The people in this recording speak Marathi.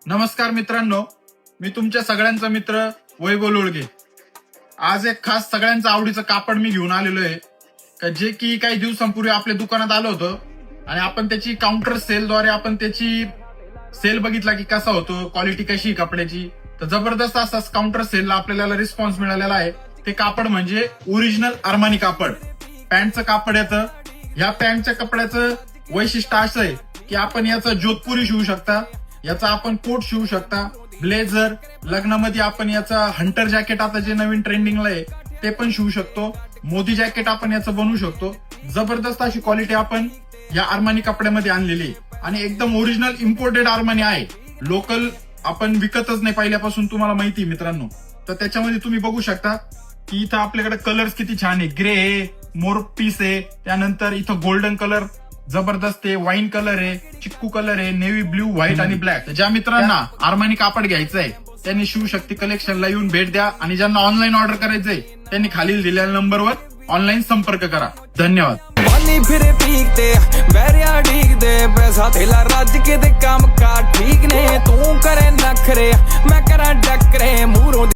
नमस्कार मित्रांनो, मी तुमच्या सगळ्यांचा मित्र वैभव लोळगे. आज एक खास सगळ्यांचं आवडीचं कापड मी घेऊन आलेलो आहे का जे की काही दिवसांपूर्वी आपल्या दुकानात आलं होतं आणि आपण त्याची काउंटर सेलद्वारे आपण त्याची सेल बघितला की कसा होतो, क्वालिटी कशी आहे कपड्याची. तर जबरदस्त असा काउंटर सेलला आपल्याला रिस्पॉन्स मिळालेला आहे. ते कापड म्हणजे ओरिजिनल अरमानी कापड. पॅन्टचं कापड येतं. या पॅन्टच्या कपड्याचं वैशिष्ट्य असं आहे की आपण याचा जोधपुरी शिवू शकता, याचा आपण कोट शिवू शकता, ब्लेझर, लग्नामध्ये आपण याचा हंटर जॅकेट आता जे नवीन ट्रेंडिंगला आहे ते पण शिवू शकतो, मोदी जॅकेट आपण याचं बनवू शकतो. जबरदस्त अशी क्वालिटी आपण या अरमानी कपड्यामध्ये आणलेली आहे आणि एकदम ओरिजिनल इम्पोर्टेड अरमानी आहे. लोकल आपण विकतच नाही पहिल्यापासून, तुम्हाला माहिती आहे मित्रांनो. तर त्याच्यामध्ये तुम्ही बघू शकता की इथं आपल्याकडे कलर्स किती छान आहे. ग्रे आहे, मोर पीस आहे, त्यानंतर इथं गोल्डन कलर जबरदस्त आहे, वाईन कलर आहे, चिक्कू कलर आहे, नेव्ही ब्ल्यू, व्हाईट आणि ब्लॅक. ज्या मित्रांना अरमानी कापड घ्यायचंय त्यांनी शिवशक्ती कलेक्शनला येऊन भेट द्या आणि ज्यांना ऑनलाईन ऑर्डर करायचंय त्यांनी खालील दिलेल्या नंबरवर ऑनलाईन संपर्क करा. धन्यवाद. पानी फिरे पीकते बैरिया ठीक दे पैसा थेला राज के दे काम का ठीक ने तू करे नखरे मैं करा डकरे मूरों